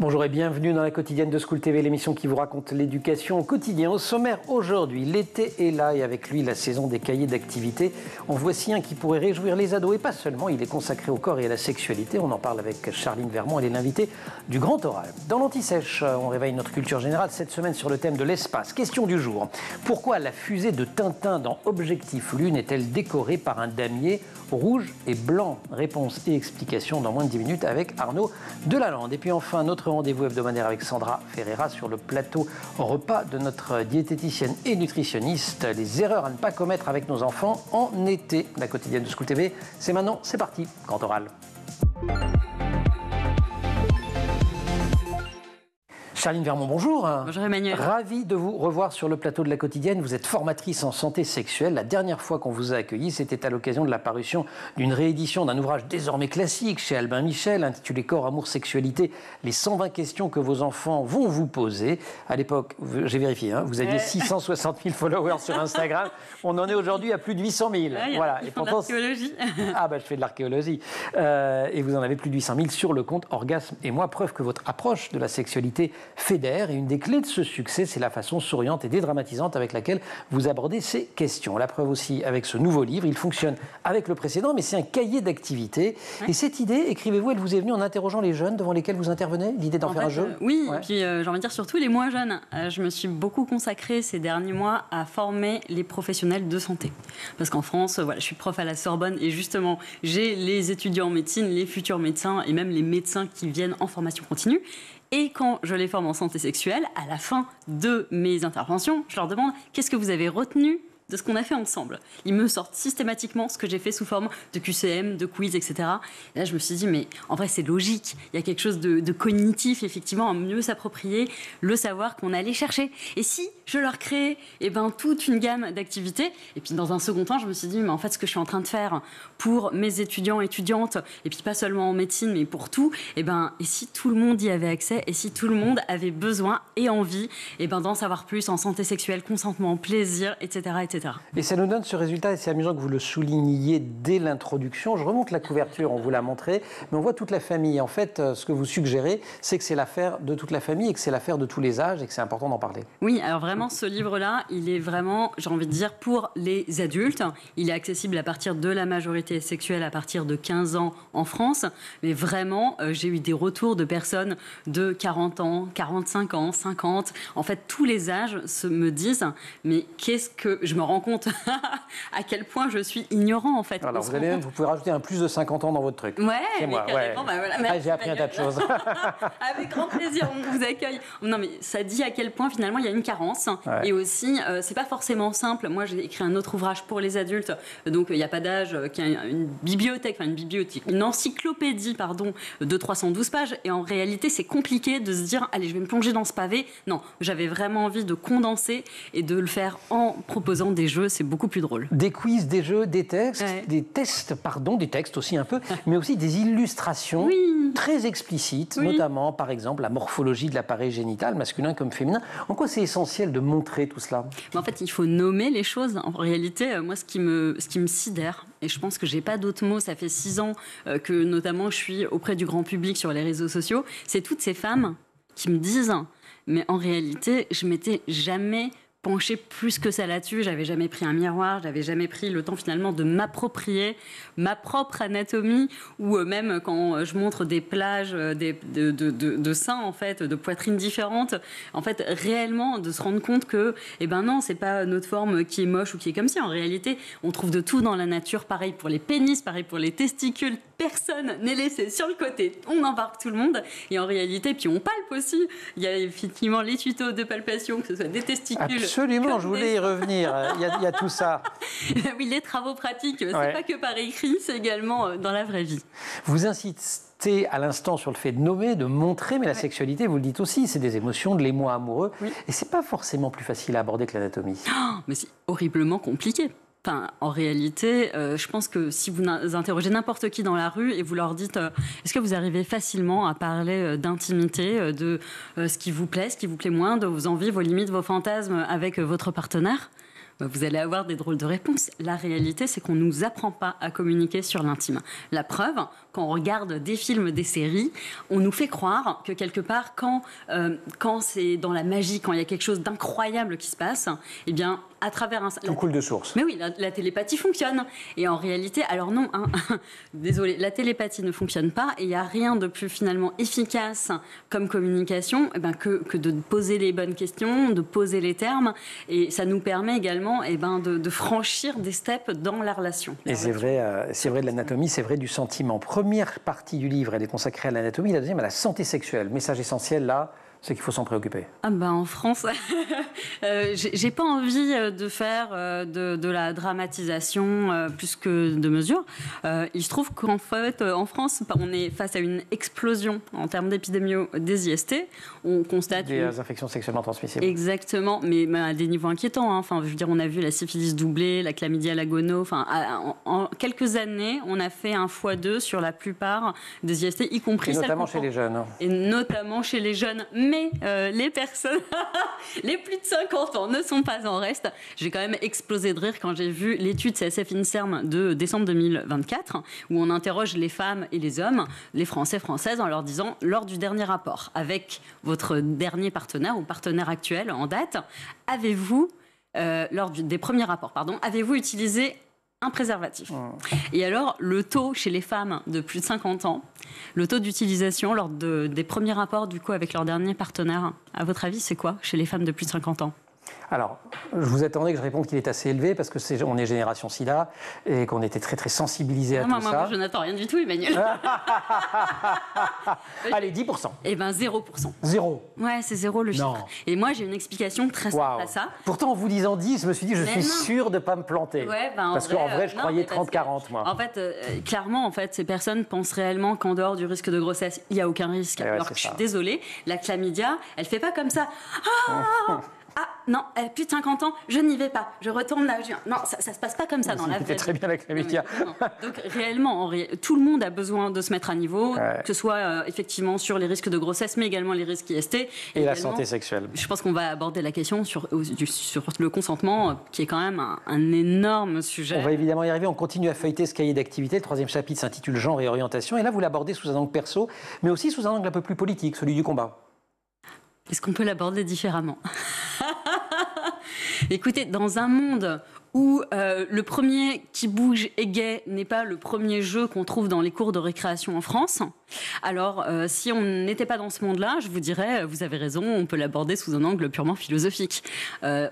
Bonjour et bienvenue dans la quotidienne de School TV, l'émission qui vous raconte l'éducation au quotidien. Au sommaire aujourd'hui, l'été est là et avec lui la saison des cahiers d'activités. En voici un qui pourrait réjouir les ados et pas seulement, il est consacré au corps et à la sexualité. On en parle avec Charline Vermont, elle est l'invitée du Grand Oral. Dans l'Anti-Sèche, on réveille notre culture générale cette semaine sur le thème de l'espace. Question du jour, pourquoi la fusée de Tintin dans Objectif Lune est-elle décorée par un damier rouge et blanc? Réponse et explication dans moins de 10 minutes avec Arnaud Delalande. Et puis enfin, notre rendez-vous hebdomadaire avec Sandra Ferreira sur le plateau repas de notre diététicienne et nutritionniste. Les erreurs à ne pas commettre avec nos enfants en été. La quotidienne de School TV, c'est maintenant, c'est parti, Grand Oral. Charline Vermont, bonjour. Bonjour Emmanuel. Ravi de vous revoir sur le plateau de la quotidienne. Vous êtes formatrice en santé sexuelle. La dernière fois qu'on vous a accueilli, c'était à l'occasion de la parution d'une réédition d'un ouvrage désormais classique chez Albin Michel, intitulé Corps, amour, sexualité, les 120 questions que vos enfants vont vous poser. À l'époque, j'ai vérifié, vous aviez 660 000 followers sur Instagram. On en est aujourd'hui à plus de 800 000. Voilà. Et pourtant, l'archéologie. Ah je fais de l'archéologie. Et vous en avez plus de 800 000 sur le compte Orgasme et moi. Preuve que votre approche de la sexualité fédère. Et une des clés de ce succès, c'est la façon souriante et dédramatisante avec laquelle vous abordez ces questions. La preuve aussi avec ce nouveau livre, il fonctionne avec le précédent, mais c'est un cahier d'activités. Et cette idée, écrivez-vous, elle vous est venue en interrogeant les jeunes devant lesquels vous intervenez, l'idée d'en faire un jeu? Oui, et puis j'ai envie de dire surtout les moins jeunes. Je me suis beaucoup consacrée ces derniers mois à former les professionnels de santé. Parce qu'en France, je suis prof à la Sorbonne et justement, j'ai les étudiants en médecine, les futurs médecins et même les médecins qui viennent en formation continue. Et quand je les forme en santé sexuelle, à la fin de mes interventions, je leur demande qu'est-ce que vous avez retenu de ce qu'on a fait ensemble. Ils me sortent systématiquement ce que j'ai fait sous forme de QCM, de quiz, etc. Et là, je me suis dit, mais en vrai, c'est logique. Il y a quelque chose de cognitif, effectivement, à mieux s'approprier le savoir qu'on allait chercher. Et si je leur crée toute une gamme d'activités, et puis dans un second temps, je me suis dit, mais en fait, ce que je suis en train de faire pour mes étudiants, étudiantes, et puis pas seulement en médecine, mais pour tout, et si tout le monde y avait accès, et si tout le monde avait besoin et envie, d'en savoir plus en santé sexuelle, consentement, plaisir, etc., etc. Et ça nous donne ce résultat, et c'est amusant que vous le souligniez dès l'introduction. Je remonte la couverture, on vous l'a montré, mais on voit toute la famille. En fait, ce que vous suggérez, c'est que c'est l'affaire de toute la famille et que c'est l'affaire de tous les âges et que c'est important d'en parler. Oui, alors vraiment, ce livre-là, il est vraiment, j'ai envie de dire, pour les adultes. Il est accessible à partir de la majorité sexuelle, à partir de 15 ans en France. Mais vraiment, j'ai eu des retours de personnes de 40 ans, 45 ans, 50. En fait, tous les âges me disent, mais qu'est-ce que... Je me rends compte à quel point je suis ignorant, en fait. Alors, vous pouvez rajouter un plus de 50 ans dans votre truc. Ouais, c'est moi. J'ai appris un tas de choses. Avec grand plaisir, on vous accueille. Non, mais ça dit à quel point, finalement, il y a une carence. Et aussi, c'est pas forcément simple. Moi, j'ai écrit un autre ouvrage pour les adultes. Donc, il n'y a pas d'âge, qui a une bibliothèque, une encyclopédie, de 312 pages. Et en réalité, c'est compliqué de se dire, allez, je vais me plonger dans ce pavé. Non, j'avais vraiment envie de condenser et de le faire en proposant des jeux, c'est beaucoup plus drôle. Des quiz, des jeux, des textes, des textes aussi un peu, mais aussi des illustrations très explicites, notamment, par exemple, la morphologie de l'appareil génital, masculin comme féminin. En quoi c'est essentiel de montrer tout cela? En fait, il faut nommer les choses. En réalité, moi, ce qui me sidère, et je pense que j'ai pas d'autres mots, ça fait 6 ans que, notamment, je suis auprès du grand public sur les réseaux sociaux, c'est toutes ces femmes qui me disent, mais en réalité, je m'étais jamais pencher plus que ça là-dessus. J'avais jamais pris un miroir, j'avais jamais pris le temps finalement de m'approprier ma propre anatomie, ou même quand je montre des plages de seins, en fait, de poitrines différentes, en fait, réellement de se rendre compte que, non, c'est pas notre forme qui est moche ou qui est comme si. En réalité, on trouve de tout dans la nature. Pareil pour les pénis, pareil pour les testicules. Personne n'est laissé sur le côté. On embarque tout le monde. Et en réalité, puis on palpe aussi. Il y a effectivement les tutos de palpation, que ce soit des testicules. Absolument, je voulais y revenir. Il y a tout ça. Oui, les travaux pratiques, c'est pas que par écrit, c'est également dans la vraie vie. Vous insistez à l'instant sur le fait de nommer, de montrer, mais la sexualité, vous le dites aussi, c'est des émotions, de l'émoi amoureux. Et c'est pas forcément plus facile à aborder que l'anatomie. Mais c'est horriblement compliqué. En réalité, je pense que si vous interrogez n'importe qui dans la rue et vous leur dites est-ce que vous arrivez facilement à parler d'intimité, de ce qui vous plaît moins, de vos envies, vos limites, vos fantasmes avec votre partenaire, vous allez avoir des drôles de réponses. La réalité, c'est qu'on ne nous apprend pas à communiquer sur l'intime. La preuve, quand on regarde des films, des séries, on nous fait croire que quelque part, quand c'est dans la magie, quand il y a quelque chose d'incroyable qui se passe, eh bien, à travers tout coule de source. Mais oui, la télépathie fonctionne. Et en réalité, alors non, désolé, la télépathie ne fonctionne pas et il n'y a rien de plus finalement efficace comme communication que de poser les bonnes questions, de poser les termes. Et ça nous permet également de franchir des steps dans la relation. Et c'est vrai de l'anatomie, c'est vrai du sentiment. Première partie du livre, elle est consacrée à l'anatomie, la deuxième à la santé sexuelle. Message essentiel là, c'est qu'il faut s'en préoccuper. En France, j'ai pas envie de faire de la dramatisation plus que de mesure. Il se trouve qu'en fait, en France, on est face à une explosion en termes d'épidémie des IST. On constate des infections sexuellement transmissibles. Exactement, mais à des niveaux inquiétants. Enfin, je veux dire, on a vu la syphilis doublée, la chlamydia, la gono. Enfin, en quelques années, on a fait un x2 sur la plupart des IST, y compris et notamment chez les jeunes. Et notamment chez les jeunes. Mais les personnes, les plus de 50 ans ne sont pas en reste. J'ai quand même explosé de rire quand j'ai vu l'étude CSF INSERM de décembre 2024, où on interroge les femmes et les hommes, les Français, Françaises, en leur disant, lors du dernier rapport, avec votre dernier partenaire ou partenaire actuel en date, avez-vous, lors des premiers rapports, avez-vous utilisé un préservatif. Et alors, le taux chez les femmes de plus de 50 ans, le taux d'utilisation lors des premiers rapports du coup avec leur dernier partenaire, à votre avis, c'est quoi chez les femmes de plus de 50 ans ? Alors, je vous attendais que je réponde qu'il est assez élevé parce que on est génération SIDA et qu'on était très très sensibilisés à tout ça. Moi, je n'attends rien du tout, Emmanuel. Allez, 10%. Eh bien, 0%. 0. Ouais, c'est 0 le chiffre. Et moi, j'ai une explication très simple à ça. Pourtant, en vous disant 10, je me suis dit, je suis sûre de ne pas me planter. Ouais, parce qu'en vrai, je croyais 30-40, moi. En fait, clairement, ces personnes pensent réellement qu'en dehors du risque de grossesse, il n'y a aucun risque. Alors que je suis désolée, la chlamydia, elle ne fait pas comme ça. Ah non, plus de 50 ans, je n'y vais pas, je retourne là. Non, ça ne se passe pas comme ça dans la vie. C'est très bien la chlamydia. Donc réellement, tout le monde a besoin de se mettre à niveau, que ce soit effectivement sur les risques de grossesse, mais également les risques IST. Et la santé sexuelle. Je pense qu'on va aborder la question sur le consentement, qui est quand même un énorme sujet. On va évidemment y arriver, on continue à feuilleter ce cahier d'activité. Le 3e chapitre s'intitule « Genre et orientation ». Et là, vous l'abordez sous un angle perso, mais aussi sous un angle un peu plus politique, celui du combat. Est-ce qu'on peut l'aborder différemment ? Écoutez, dans un monde où le premier qui bouge est gay n'est pas le premier jeu qu'on trouve dans les cours de récréation en France, alors si on n'était pas dans ce monde-là, je vous dirais, vous avez raison, on peut l'aborder sous un angle purement philosophique.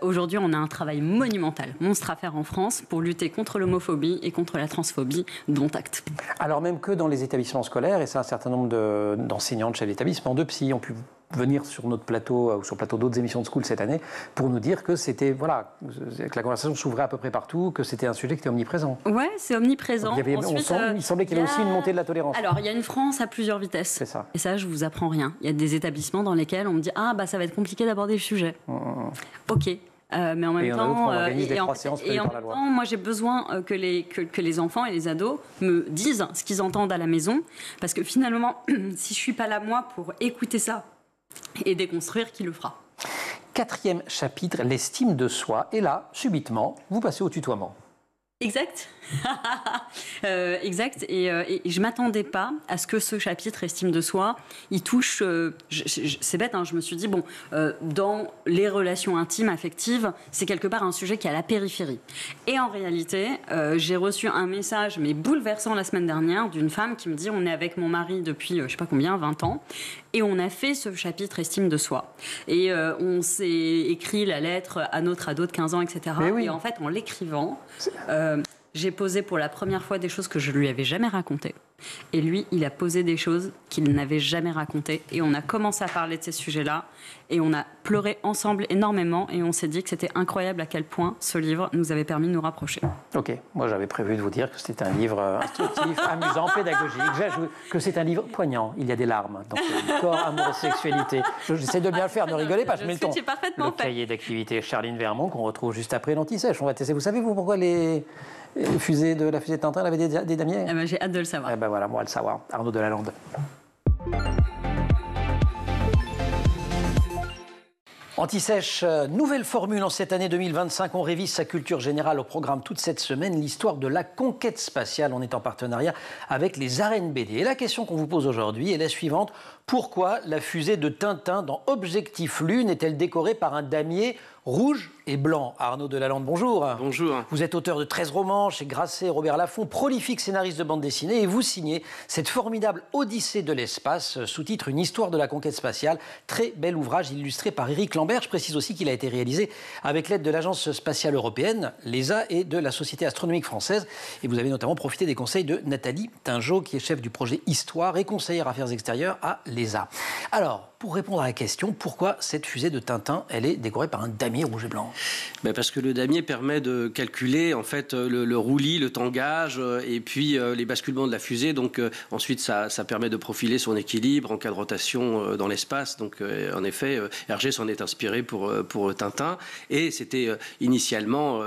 Aujourd'hui, on a un travail monumental, monstre à faire en France, pour lutter contre l'homophobie et contre la transphobie, dont acte. Alors même que dans les établissements scolaires, et ça, un certain nombre d'enseignantes chez l'établissement de psy ont pu venir sur notre plateau ou sur le plateau d'autres émissions de School cette année pour nous dire que c'était, que la conversation s'ouvrait à peu près partout, que c'était un sujet qui était omniprésent. Ouais, c'est omniprésent. Il semblait qu'il y avait aussi une montée de la tolérance. Alors, il y a une France à plusieurs vitesses. C'est ça. Et ça, je vous apprends rien. Il y a des établissements dans lesquels on me dit « Ah, ça va être compliqué d'aborder le sujet. Ok. Mais en même temps, moi j'ai besoin que les enfants et les ados me disent ce qu'ils entendent à la maison, parce que finalement, si je suis pas là moi pour écouter ça et déconstruire, qui le fera ? 4e chapitre, l'estime de soi. Et là, subitement, vous passez au tutoiement. Exact. Exact. Et je ne m'attendais pas à ce que ce chapitre estime de soi, il touche... c'est bête, je me suis dit, dans les relations intimes, affectives, c'est quelque part un sujet qui est à la périphérie. Et en réalité, j'ai reçu un message, mais bouleversant la semaine dernière, d'une femme qui me dit, on est avec mon mari depuis, je ne sais pas combien, 20 ans, et on a fait ce chapitre estime de soi. Et on s'est écrit la lettre à notre ado de 15 ans, etc. Oui. Et en fait, en l'écrivant... j'ai posé pour la première fois des choses que je lui avais jamais racontées. Et lui, il a posé des choses qu'il n'avait jamais racontées. Et on a commencé à parler de ces sujets-là. Et on a pleuré ensemble énormément. Et on s'est dit que c'était incroyable à quel point ce livre nous avait permis de nous rapprocher. Ok, moi j'avais prévu de vous dire que c'était un livre instructif, amusant, pédagogique. J'ajoute que c'est un livre poignant. Il y a des larmes. Donc, corps, amour et sexualité. J'essaie de bien le faire, ne rigolez pas, je mets le ton. Le cahier d'activité Charline Vermont qu'on retrouve juste après l'Anti-Sèche. On va tester. Vous savez, pourquoi la fusée de Tintin avait des damiers ? J'ai hâte de le savoir. Voilà, moi, le savoir. Arnaud Delalande. Anti-Sèche, nouvelle formule en cette année 2025. On révise sa culture générale au programme toute cette semaine. L'histoire de la conquête spatiale. On est en partenariat avec les arènes BD. Et la question qu'on vous pose aujourd'hui est la suivante. Pourquoi la fusée de Tintin dans Objectif Lune est-elle décorée par un damier rouge et blanc? Arnaud Delalande, bonjour. Bonjour. Vous êtes auteur de 13 romans chez Grasset et Robert Laffont, prolifique scénariste de bande dessinée, et vous signez cette formidable Odyssée de l'espace, sous-titre Une histoire de la conquête spatiale. Très bel ouvrage illustré par Éric Lambert. Je précise aussi qu'il a été réalisé avec l'aide de l'Agence spatiale européenne, l'ESA, et de la Société astronomique française. Et vous avez notamment profité des conseils de Nathalie Tingeot, qui est chef du projet Histoire et conseillère affaires extérieures à l'ESA. Alors, pour répondre à la question, pourquoi cette fusée de Tintin, elle est décorée par un damier rouge et blanc? Parce que le damier permet de calculer en fait le roulis, le tangage et puis les basculements de la fusée. Donc ensuite, ça permet de profiler son équilibre en cas de rotation dans l'espace. Donc en effet, Hergé s'en est inspiré pour Tintin. Et c'était initialement,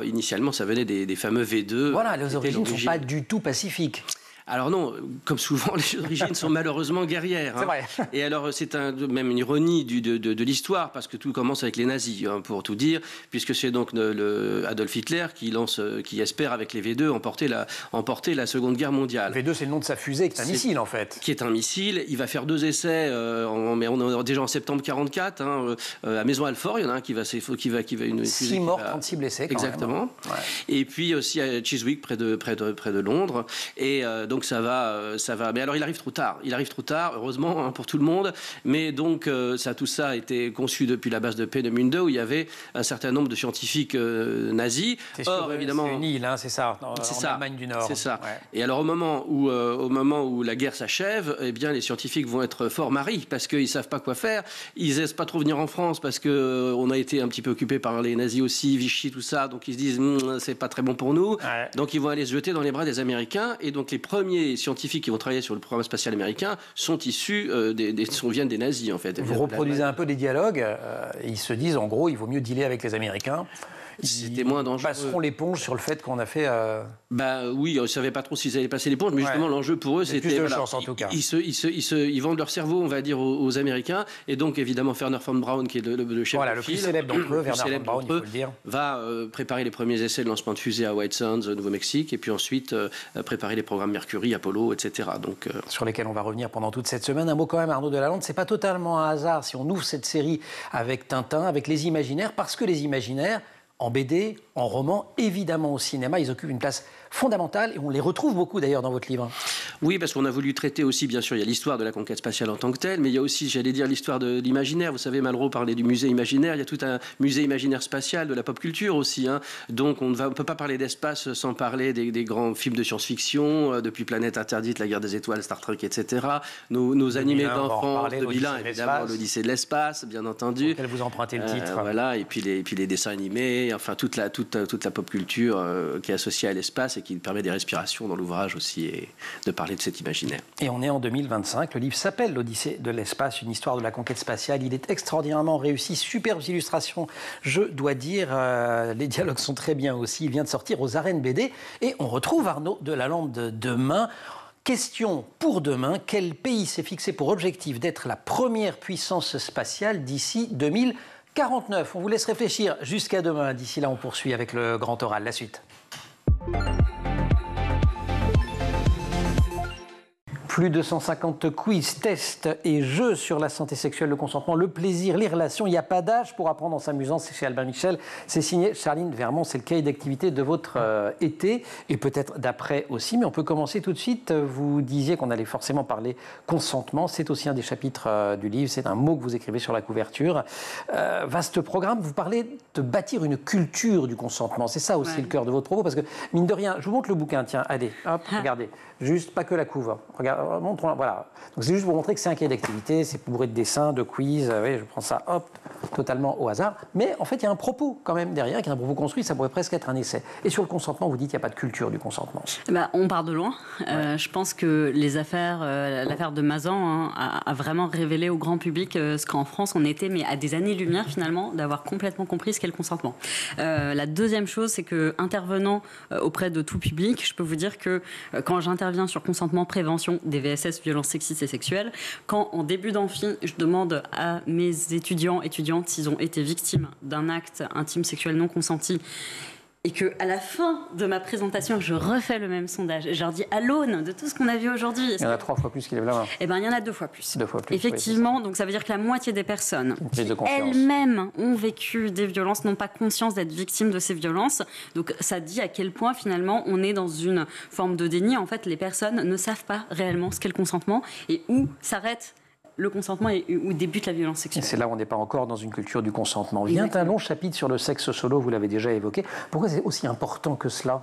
ça venait des fameux V2. Voilà, les origines ne sont pas du tout pacifiques. Alors non, comme souvent, les origines sont malheureusement guerrières. C'est vrai. Et alors, c'est même une ironie de l'histoire, parce que tout commence avec les nazis, pour tout dire, puisque c'est donc Adolf Hitler qui espère, avec les V2, emporter la Seconde Guerre mondiale. V2, c'est le nom de sa fusée, qui est un missile, en fait. Qui est un missile. Il va faire 2 essais, mais on est déjà en septembre 1944, à Maison-Alfort. Il y en a un qui va une 6 morts, 36 blessés, quand exactement. même. Ouais. Et puis aussi à Chiswick, près de Londres. Et donc ça va. Mais alors il arrive trop tard, heureusement pour tout le monde. Mais donc tout ça a été conçu depuis la base de Peenemünde, où il y avait un certain nombre de scientifiques nazis. Or, évidemment, c'est une île, c'est ça, en Allemagne du Nord. C'est ça. Ouais. Et alors au moment où la guerre s'achève, eh bien les scientifiques vont être fort maris, parce qu'ils savent pas quoi faire. Ils n'osent pas trop venir en France parce que on a été un petit peu occupés par les nazis aussi, Vichy, tout ça. Donc ils se disent c'est pas très bon pour nous. Ouais. Donc ils vont aller se jeter dans les bras des Américains. Et donc les premiers scientifiques qui vont travailler sur le programme spatial américain sont issus viennent des nazis, en fait. Vous reproduisez un peu des dialogues. Ils se disent, en gros, il vaut mieux dealer avec les Américains. C'était moins dangereux. Ils passeront l'éponge sur le fait qu'on a fait... oui, on ne savait pas trop s'ils allaient passer l'éponge, mais justement, l'enjeu pour eux, c'était... plus de chance, en tout cas. Ils vendent leur cerveau, on va dire, aux Américains. Et donc, évidemment, Wernher von Braun, qui est le chef de le plus célèbre d'entre eux, Wernher von Braun, il faut le dire, va préparer les premiers essais de lancement de fusée à White Sands, au Nouveau-Mexique, et puis ensuite préparer les programmes Mercury, Apollo, etc. Donc, sur lesquels on va revenir pendant toute cette semaine. Un mot quand même, Arnaud Delalande, c'est pas totalement un hasard si on ouvre cette série avec Tintin, avec les imaginaires, parce que les imaginaires, en BD, en roman, évidemment au cinéma, ils occupent une place fondamentale et on les retrouve beaucoup d'ailleurs dans votre livre. Oui, parce qu'on a voulu traiter aussi, bien sûr, il y a l'histoire de la conquête spatiale en tant que telle, mais il y a aussi, j'allais dire, l'histoire de l'imaginaire. Vous savez, Malraux parlait du musée imaginaire, il y a tout un musée imaginaire spatial, de la pop culture aussi. Donc on ne peut pas parler d'espace sans parler des grands films de science-fiction, depuis Planète Interdite, La Guerre des Étoiles, Star Trek, etc. Nos animés d'enfants, 2001, évidemment, l'Odyssée de l'espace, bien entendu. Auquel vous empruntez le titre. Voilà, et puis les dessins animés, enfin toute la pop culture qui est associée à l'espace et qui permet des respirations dans l'ouvrage aussi et de parler de cet imaginaire. Et on est en 2025, le livre s'appelle L'Odyssée de l'espace, une histoire de la conquête spatiale. Il est extraordinairement réussi, superbes illustrations, je dois dire. Les dialogues sont très bien aussi. Il vient de sortir aux arènes BD et on retrouve Arnaud Delalande demain. Question pour demain, quel pays s'est fixé pour objectif d'être la première puissance spatiale d'ici 2049 ? On vous laisse réfléchir jusqu'à demain. D'ici là, on poursuit avec le grand oral. La suite. Plus de 150 quiz, tests et jeux sur la santé sexuelle, le consentement, le plaisir, les relations. Il n'y a pas d'âge pour apprendre en s'amusant. C'est chez Albin Michel. C'est signé Charline Vermont. C'est le cahier d'activité de votre été et peut-être d'après aussi. Mais on peut commencer tout de suite. Vous disiez qu'on allait forcément parler consentement. C'est aussi un des chapitres du livre. C'est un mot que vous écrivez sur la couverture. Vaste programme. Vous parlez de bâtir une culture du consentement. C'est ça aussi le cœur de votre propos. Parce que, mine de rien, je vous montre le bouquin. Tiens, allez, hop, regardez. Juste, pas que la couve. Regarde. Voilà. Donc c'est juste pour montrer que c'est un cahier d'activité, c'est bourré de dessins, de quiz. Oui, je prends ça, hop, totalement au hasard. Mais en fait, il y a un propos quand même derrière, qui est un propos construit. Ça pourrait presque être un essai. Et sur le consentement, vous dites qu'il n'y a pas de culture du consentement. On part de loin. Je pense que l'affaire de Mazan a vraiment révélé au grand public ce qu'en France on était, mais à des années-lumière finalement, d'avoir complètement compris ce qu'est le consentement. La deuxième chose, c'est que intervenant auprès de tout public, je peux vous dire que quand j'interviens sur consentement, prévention, des VSS, violences sexistes et sexuelles, quand en début d'amphi, je demande à mes étudiantes s'ils ont été victimes d'un acte intime sexuel non consenti, et qu'à la fin de ma présentation, je refais le même sondage. Et je leur dis, à l'aune de tout ce qu'on a vu aujourd'hui... Il y en a 3 fois plus qui lèvent la main. Eh bien, il y en a 2 fois plus. 2 fois plus. Effectivement, oui, donc ça veut dire que la moitié des personnes qui elles-mêmes ont vécu des violences n'ont pas conscience d'être victimes de ces violences. Donc ça dit à quel point, finalement, on est dans une forme de déni. En fait, les personnes ne savent pas réellement ce qu'est le consentement et où s'arrête le consentement et où débute la violence sexuelle. Et c'est là où on n'est pas encore dans une culture du consentement. Vient un long chapitre sur le sexe solo, vous l'avez déjà évoqué. Pourquoi c'est aussi important que cela ?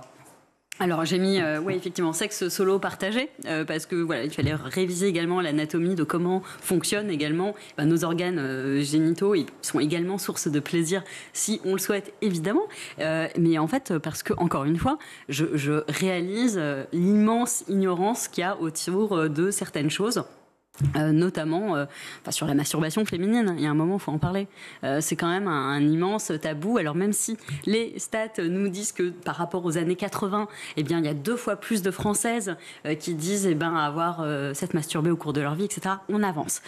Alors j'ai mis, oui effectivement, sexe solo partagé, parce que voilà, il fallait réviser également l'anatomie de comment fonctionnent également nos organes génitaux. Ils sont également source de plaisir si on le souhaite évidemment, mais en fait parce que encore une fois, je réalise l'immense ignorance qu'il y a autour de certaines choses. Notamment sur la masturbation féminine, il y a un moment, il faut en parler. C'est quand même un immense tabou. Alors même si les stats nous disent que par rapport aux années 80, eh bien, il y a 2 fois plus de Françaises qui disent avoir s'être masturbées au cours de leur vie, etc. On avance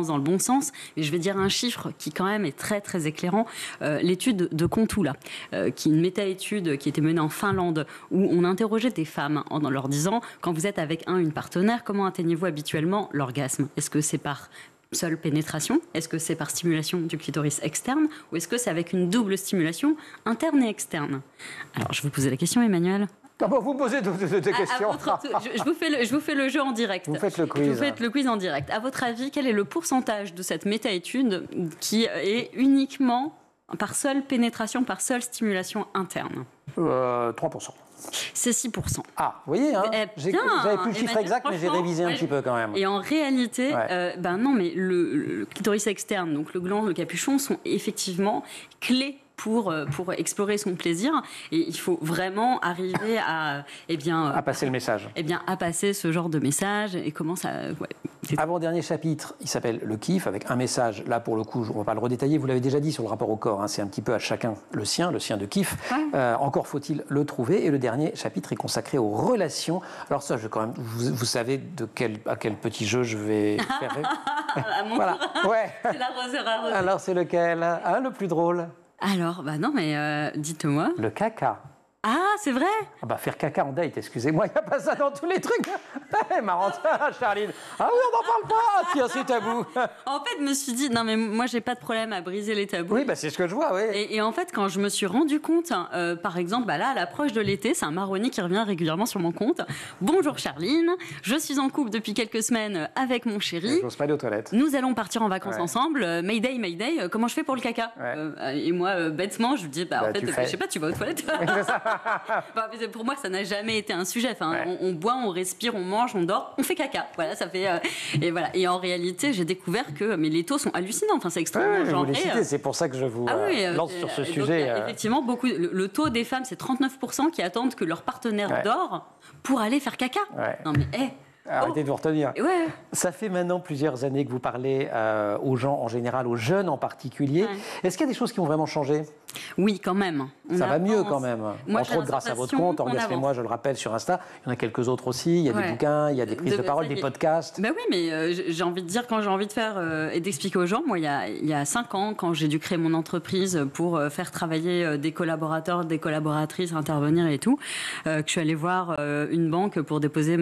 dans le bon sens. Mais je vais dire un chiffre qui quand même est très très éclairant. L'étude de Kontula, qui est une méta-étude qui était menée en Finlande, où on interrogeait des femmes en leur disant, quand vous êtes avec une partenaire, comment atteignez-vous habituellement l'orgasme ? Est-ce que c'est par seule pénétration ? Est-ce que c'est par stimulation du clitoris externe ? Ou est-ce que c'est avec une double stimulation interne et externe ? Alors, je vous posais la question, Emmanuel. Ah bon, vous me posez des questions. Je vous fais le jeu en direct. Vous faites le quiz. Vous faites le quiz en direct. À votre avis, quel est le pourcentage de cette méta-étude qui est uniquement par seule pénétration, par seule stimulation interne ? 3%. C'est 6%. Ah, vous voyez, hein, j'avais plus le chiffre exact, mais j'ai révisé un petit peu quand même. Et en réalité, non, mais le clitoris externe, donc le gland, le capuchon, sont effectivement clés pour explorer son plaisir. Et il faut vraiment arriver à passer le message. À passer ce genre de message. Et comment ça... Avant-dernier chapitre, il s'appelle Le kiff, avec un message. Là, pour le coup, on ne va pas le redétailler. Vous l'avez déjà dit sur le rapport au corps. Hein, c'est un petit peu à chacun le sien de kiff. Encore faut-il le trouver. Et le dernier chapitre est consacré aux relations. Alors ça, vous savez à quel petit jeu je vais faire. À mon voilà. tour. Ouais. C'est l'arroseur arrosé. Alors, c'est lequel, le plus drôle? Alors, non, mais dites-moi. Le caca. Ah, c'est vrai? Faire caca en date, excusez-moi, il n'y a pas ça dans tous les trucs. Marrant, Charline. Ah oui, on n'en parle pas. Tiens, c'est tabou. En fait, je me suis dit, non, mais moi, j'ai pas de problème à briser les tabous. Oui, c'est ce que je vois, oui. Et en fait, quand je me suis rendu compte, par exemple, là, à l'approche de l'été, c'est un marronnier qui revient régulièrement sur mon compte. Bonjour Charline, je suis en couple depuis quelques semaines avec mon chéri. J'ose pas aller aux toilettes. Nous allons partir en vacances ensemble. Mayday, comment je fais pour le caca? Et moi, bêtement, je lui dis, en fait, je sais pas, tu vas aux toilettes. Pour moi, ça n'a jamais été un sujet. On boit, on respire, on mange, on dort, on fait caca. Voilà, ça fait. Et voilà. Et en réalité, j'ai découvert que les taux sont hallucinants. C'est extrêmement genré. C'est pour ça que je vous lance sur ce sujet. Donc, effectivement, le taux des femmes, c'est 39% qui attendent que leur partenaire dort pour aller faire caca. Non mais arrêtez de vous retenir. Ouais. Ça fait maintenant plusieurs années que vous parlez aux gens en général, aux jeunes en particulier. Est-ce qu'il y a des choses qui ont vraiment changé? Oui, quand même. Ça va mieux quand même. Entre autres grâce à votre compte, Orgasmez-moi, je le rappelle, sur Insta. Il y en a quelques autres aussi. Il y a des bouquins, il y a des prises de parole, des podcasts. Oui, mais j'ai envie de dire, quand j'ai envie de faire et d'expliquer aux gens, moi, il y a 5 ans, quand j'ai dû créer mon entreprise pour faire travailler des collaborateurs, des collaboratrices, intervenir et tout, que je suis allée voir une banque pour déposer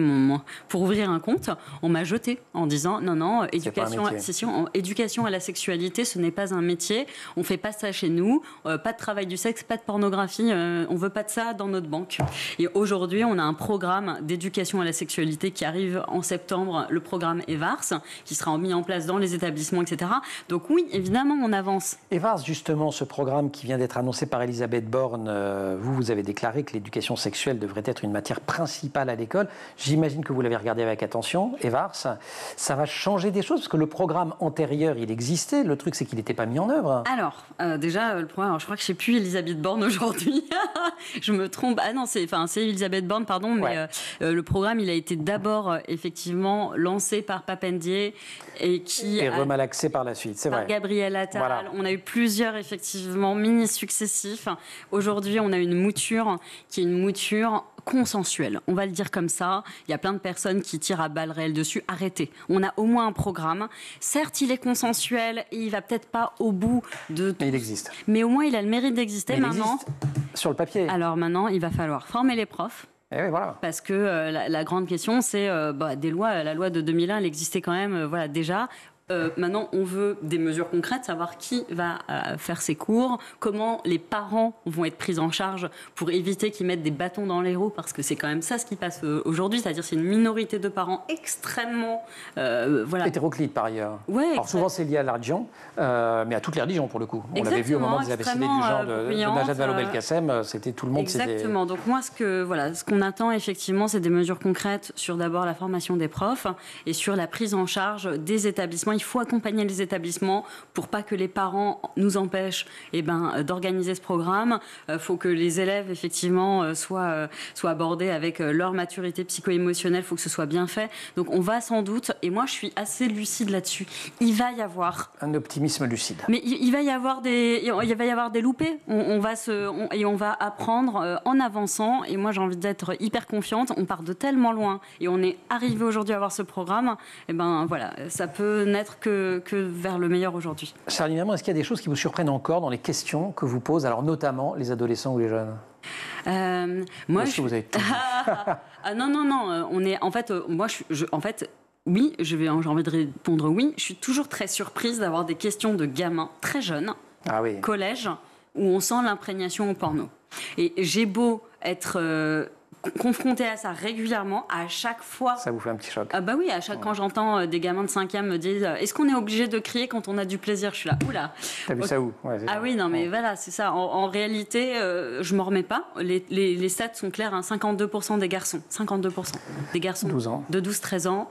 pour ouvrir un compte, on m'a jeté en disant non, éducation à la sexualité, ce n'est pas un métier, on fait pas ça chez nous, pas de travail du sexe, pas de pornographie, on veut pas de ça dans notre banque. Et aujourd'hui, on a un programme d'éducation à la sexualité qui arrive en septembre, le programme EVARS, qui sera mis en place dans les établissements, etc. Donc oui, évidemment, on avance. EVARS, justement, ce programme qui vient d'être annoncé par Elisabeth Borne, vous avez déclaré que l'éducation sexuelle devrait être une matière principale à l'école. J'imagine que vous l'avez regardé avec attention, EVARS. Ça va changer des choses, parce que le programme antérieur, il existait. Le truc, c'est qu'il n'était pas mis en œuvre. Alors, déjà, le programme, je crois que je ne sais plus Elisabeth Borne aujourd'hui. Je me trompe. Ah non, c'est Elisabeth Borne, pardon. Mais le programme, il a été d'abord, effectivement, lancé par Papendier et qui est remalaxé par la suite, c'est vrai. Par Gabriel Attal. Voilà. On a eu plusieurs, effectivement, mini-successifs. Aujourd'hui, on a une mouture qui est une mouture consensuel. On va le dire comme ça. Il y a plein de personnes qui tirent à balles réelles dessus. Arrêtez. On a au moins un programme. Certes, il est consensuel et il va peut-être pas au bout de... Mais il existe. Mais au moins, il a le mérite d'exister. Mais maintenant. il existe sur le papier. Alors maintenant, il va falloir former les profs. Et oui, voilà. Parce que la grande question, c'est des lois. La loi de 2001, elle existait quand même déjà. Maintenant, on veut des mesures concrètes, savoir qui va faire ces cours, comment les parents vont être pris en charge pour éviter qu'ils mettent des bâtons dans les roues, parce que c'est quand même ça ce qui passe aujourd'hui, c'est-à-dire c'est une minorité de parents extrêmement... hétéroclite par ailleurs. Ouais, alors souvent c'est lié à la religion, mais à toutes les religions pour le coup. On l'avait vu au moment des abécédés du genre de Najat Vallaud-Belkacem, c'était tout le monde. Exactement, donc moi ce qu'on attend effectivement, c'est des mesures concrètes sur d'abord la formation des profs et sur la prise en charge des établissements. Il faut accompagner les établissements pour pas que les parents nous empêchent d'organiser ce programme. Il faut que les élèves, effectivement, soient abordés avec leur maturité psycho-émotionnelle. Il faut que ce soit bien fait. Donc, on va sans doute, et moi, je suis assez lucide là-dessus, il va y avoir... Un optimisme lucide. Mais il va y avoir des loupés. On va apprendre en avançant. Et moi, j'ai envie d'être hyper confiante. On part de tellement loin et on est arrivé aujourd'hui à avoir ce programme. Et ça peut n'être que vers le meilleur aujourd'hui. Charline Herman, est-ce qu'il y a des choses qui vous surprennent encore dans les questions que vous posent, alors notamment les adolescents ou les jeunes? Moi, est-ce que vous avez tout non. On est, en fait, oui, j'ai envie de répondre oui. Je suis toujours très surprise d'avoir des questions de gamins très jeunes, collège, où on sent l'imprégnation au porno. Et j'ai beau être... confrontée à ça régulièrement, à chaque fois... Ça vous fait un petit choc? Ah bah oui, quand j'entends des gamins de 5e me dire « Est-ce qu'on est obligé de crier quand on a du plaisir ?» Je suis là, oula. T'as vu ça où? Oui, non mais voilà, c'est ça. En réalité, je m'en remets pas. Les stats sont clairs, 52% des garçons, 52% des garçons 12 ans. de 12-13 ans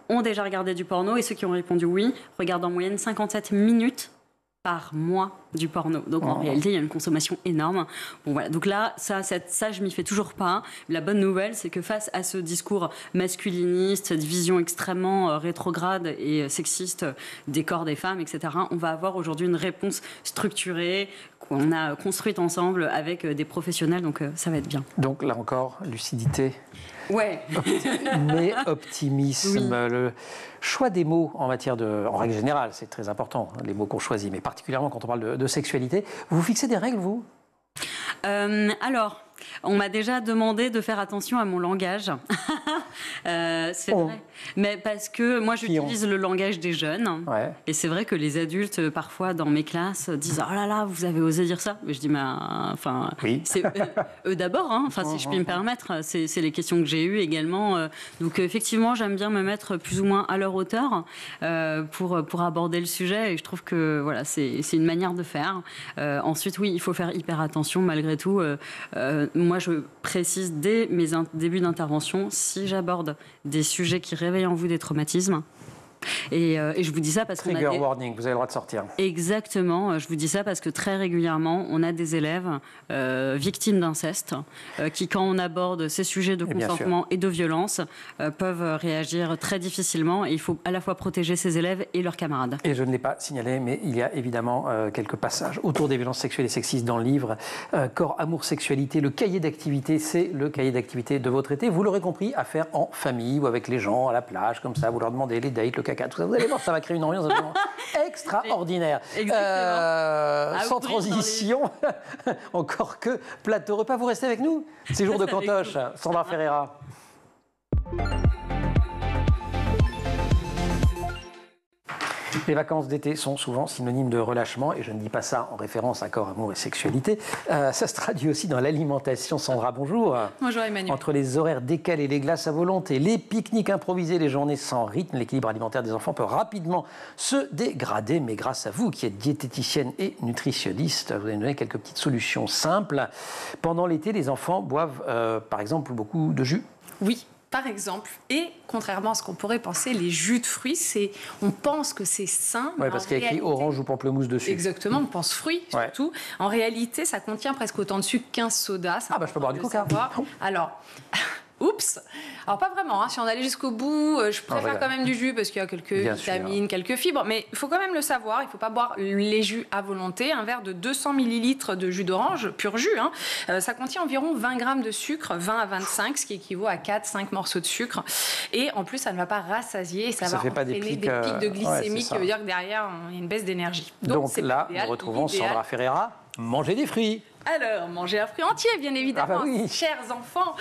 ont déjà regardé du porno, et ceux qui ont répondu oui regardent en moyenne 57 minutes par mois du porno. Donc en réalité, il y a une consommation énorme. Bon voilà. Donc là, ça je m'y fais toujours pas. La bonne nouvelle, c'est que face à ce discours masculiniste, cette vision extrêmement rétrograde et sexiste des corps des femmes, etc., on va avoir aujourd'hui une réponse structurée qu'on a construite ensemble avec des professionnels. Donc ça va être bien. Donc là encore, lucidité. Ouais. Mais optimisme. Oui. Le choix des mots en règle générale, c'est très important, les mots qu'on choisit, mais particulièrement quand on parle de sexualité. Vous fixez des règles, vous? Alors, on m'a déjà demandé de faire attention à mon langage. C'est vrai. Mais parce que moi, j'utilise le langage des jeunes. Ouais. Et c'est vrai que les adultes, parfois, dans mes classes, disent « Oh là là, vous avez osé dire ça ?» Mais je dis « oui. C'est eux d'abord, si je puis me permettre. C'est les questions que j'ai eues également. Donc, effectivement, j'aime bien me mettre plus ou moins à leur hauteur pour aborder le sujet. Et je trouve que c'est une manière de faire. Ensuite, oui, il faut faire hyper attention, malgré tout. Moi, je précise dès mes débuts d'intervention, si j'aborde des sujets qui réveillent en vous des traumatismes, et je vous dis ça parce qu'on a Trigger warning, vous avez le droit de sortir. Exactement, je vous dis ça parce que très régulièrement, on a des élèves victimes d'inceste qui, quand on aborde ces sujets de consentement et de violence, peuvent réagir très difficilement, et il faut à la fois protéger ces élèves et leurs camarades. Et je ne l'ai pas signalé, mais il y a évidemment quelques passages autour des violences sexuelles et sexistes dans le livre. Corps, amour, sexualité, le cahier d'activité, c'est le cahier d'activité de votre été. Vous l'aurez compris, à faire en famille ou avec les gens, à la plage, comme ça, vous leur demandez les dates, le caca, tout ça. Vous allez voir, ça va créer une ambiance absolument extraordinaire. Sans transition, encore que plateau repas. Vous restez avec nous? C'est jour de Cantoche, Sandra Ferreira. Les vacances d'été sont souvent synonymes de relâchement, et je ne dis pas ça en référence à corps, amour et sexualité. Ça se traduit aussi dans l'alimentation. Sandra, bonjour. Bonjour Emmanuel. Entre les horaires décalés, les glaces à volonté, les pique-niques improvisés, les journées sans rythme, l'équilibre alimentaire des enfants peut rapidement se dégrader. Mais grâce à vous, qui êtes diététicienne et nutritionniste, vous allez nous donner quelques petites solutions simples. Pendant l'été, les enfants boivent, par exemple, beaucoup de jus. Oui. Par exemple, et contrairement à ce qu'on pourrait penser, les jus de fruits, on pense que c'est sain. Oui, parce qu'il y a écrit orange ou pamplemousse dessus. Exactement, on pense fruits surtout. En réalité, ça contient presque autant de sucre qu'un soda. Je peux boire du coca. Alors, Oups. Alors pas vraiment, hein. Si on allait jusqu'au bout, je préfère quand même du jus parce qu'il y a quelques vitamines, quelques fibres, mais il faut quand même le savoir, il ne faut pas boire les jus à volonté. Un verre de 200 ml de jus d'orange, pur jus, hein, ça contient environ 20 grammes de sucre, 20 à 25, ce qui équivaut à 4-5 morceaux de sucre. Et en plus, ça ne va pas rassasier et ça va entraîner des pics de glycémie, qui veut dire que derrière, il y a une baisse d'énergie. Donc là, nous retrouvons Sandra Ferreira, manger des fruits. Alors, manger un fruit entier, bien évidemment. Chers enfants,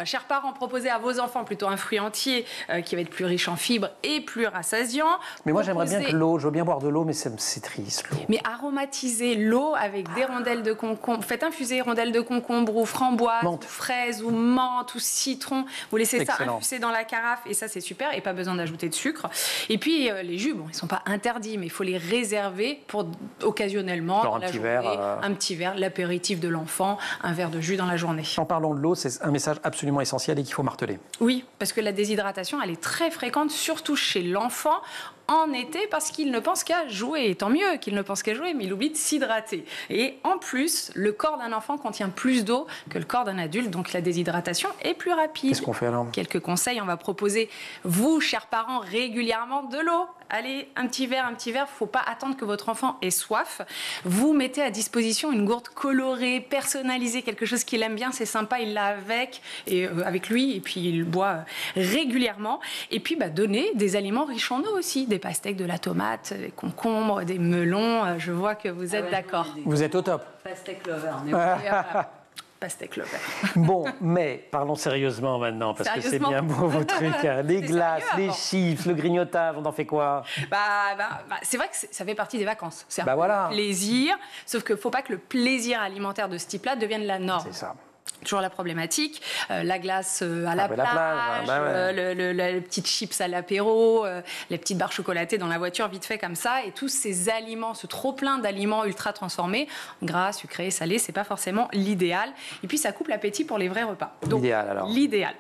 chers parents, proposez à vos enfants plutôt un fruit entier qui va être plus riche en fibres et plus rassasiant. Mais moi, j'aimerais bien que l'eau, je veux bien boire de l'eau, mais c'est triste, l'eau. Mais aromatisez l'eau avec des rondelles de concombre. Faites infuser rondelles de concombre ou framboise, ou fraise, ou menthe, ou citron. Vous laissez ça infuser dans la carafe et ça, c'est super. Et pas besoin d'ajouter de sucre. Et puis, les jus, bon, ils ne sont pas interdits, mais il faut les réserver pour occasionnellement, dans la journée, un petit verre, l'apéritif de l'enfant, un verre de jus dans la journée. En parlant de l'eau, c'est un message absolument essentiel et qu'il faut marteler. Oui, parce que la déshydratation, elle est très fréquente, surtout chez l'enfant, en été, parce qu'il ne pense qu'à jouer. Et tant mieux qu'il ne pense qu'à jouer, mais il oublie de s'hydrater. Et en plus, le corps d'un enfant contient plus d'eau que le corps d'un adulte, donc la déshydratation est plus rapide. Qu'est-ce qu'on fait alors ? Quelques conseils, on va proposer, vous, chers parents, régulièrement de l'eau. Allez, un petit verre, il ne faut pas attendre que votre enfant ait soif. Vous mettez à disposition une gourde colorée, personnalisée, quelque chose qu'il aime bien, c'est sympa, il l'a avec lui, et puis il boit régulièrement. Et puis, donnez des aliments riches en eau aussi, des pastèques, de la tomate, des concombres, des melons. Je vois que vous êtes d'accord. Vous êtes au top. Pastèque lover. Pastèque lover. Bon, mais parlons sérieusement maintenant, parce que c'est bien beau vos trucs. Les glaces, les chips, le grignotage, on en fait quoi ? C'est vrai que ça fait partie des vacances. C'est voilà. Plaisir, sauf qu'il ne faut pas que le plaisir alimentaire de ce type-là devienne la norme. C'est ça. Toujours la problématique, la glace à la plage, les petites chips à l'apéro, les petites barres chocolatées dans la voiture vite fait comme ça, et tous ces aliments, ce trop plein d'aliments ultra transformés, gras, sucrés, salés, c'est pas forcément l'idéal. Et puis ça coupe l'appétit pour les vrais repas. Donc, l'idéal alors. L'idéal.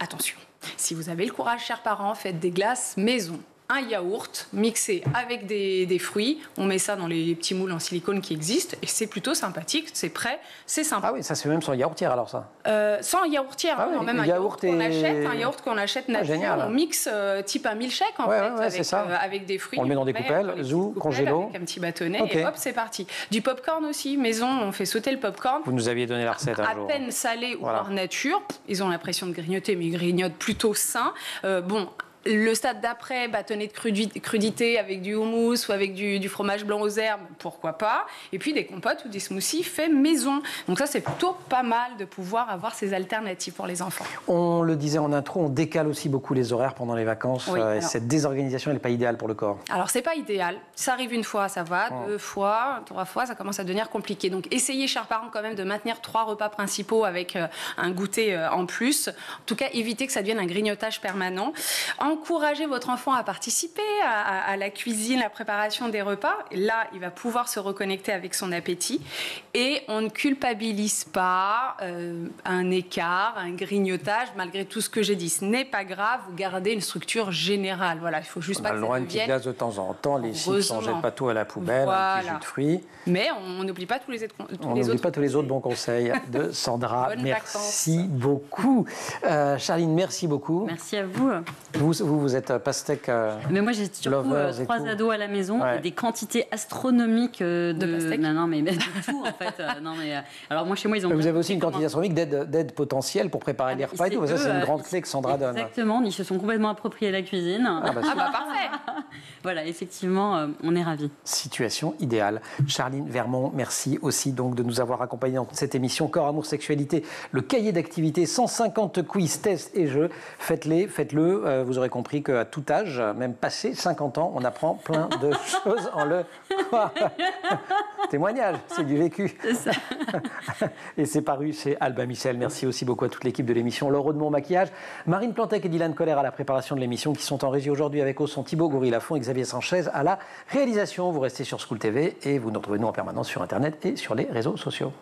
Attention, si vous avez le courage, chers parents, faites des glaces maison. Un yaourt mixé avec des fruits. On met ça dans les petits moules en silicone qui existent et c'est plutôt sympathique, c'est prêt, c'est sympa. Ah oui, ça se fait même sans yaourtière alors ça Sans yaourtière, même un yaourt qu'on achète nature, on mixe type un milkshake avec des fruits. On le met dans des coupelles, congélo. Avec un petit bâtonnet et hop, c'est parti. Du popcorn aussi, maison, on fait sauter le popcorn. Vous nous aviez donné la recette un jour. À peine salé ou hors nature, ils ont l'impression de grignoter, mais ils grignotent plutôt sain. Le stade d'après, bâtonnet de crudité avec du houmous ou avec du fromage blanc aux herbes, pourquoi pas. Et puis des compotes ou des smoothies faits maison. Donc ça, c'est plutôt pas mal de pouvoir avoir ces alternatives pour les enfants. On le disait en intro, on décale aussi beaucoup les horaires pendant les vacances. Oui, cette désorganisation, elle n'est pas idéale pour le corps. Alors, c'est pas idéal. Ça arrive une fois, ça va. 2 fois, 3 fois, ça commence à devenir compliqué. Donc, essayez, chers parents, quand même de maintenir 3 repas principaux avec un goûter en plus. En tout cas, évitez que ça devienne un grignotage permanent. Encouragez votre enfant à participer à la cuisine, la préparation des repas. Là, il va pouvoir se reconnecter avec son appétit. Et on ne culpabilise pas un écart, un grignotage. Malgré tout ce que j'ai dit, ce n'est pas grave. Vous gardez une structure générale. Voilà, il faut juste pas que ça devienne... une petite glace de temps en temps. Les chips, on ne jette pas tout à la poubelle. Un petit jus de fruits. Mais on n'oublie pas tous les autres bons conseils de Sandra. Merci beaucoup. Charline, merci beaucoup. Merci à vous. Vous êtes pastèque. Mais moi, j'ai surtout 3 ados à la maison et des quantités astronomiques de pastèque. Non, mais de tout en fait. Alors moi, chez moi, ils ont. Vous avez aussi une quantité astronomique d'aide potentielle pour préparer les repas et tout. Ça, c'est une grande clé que Sandra donne. Exactement. Ils se sont complètement appropriés la cuisine. Parfait. Voilà, effectivement, on est ravis. Situation idéale. Charline Vermont, merci aussi donc de nous avoir accompagnés dans cette émission Corps, Amour, Sexualité, le cahier d'activités, 150 quiz, tests et jeux. Faites-le. Vous aurez compris qu'à tout âge, même passé 50 ans, on apprend plein de choses en le... Témoignage, c'est du vécu. C'est ça. Et c'est paru chez Albin Michel. Merci aussi beaucoup à toute l'équipe de l'émission. Laure Rodemont au maquillage, Marine Plantec et Dylan Colère à la préparation de l'émission qui sont en régie aujourd'hui avec au son Thibaut Goury-Lafont et Xavier Sanchez à la réalisation. Vous restez sur School TV et vous nous retrouvez nous en permanence sur Internet et sur les réseaux sociaux.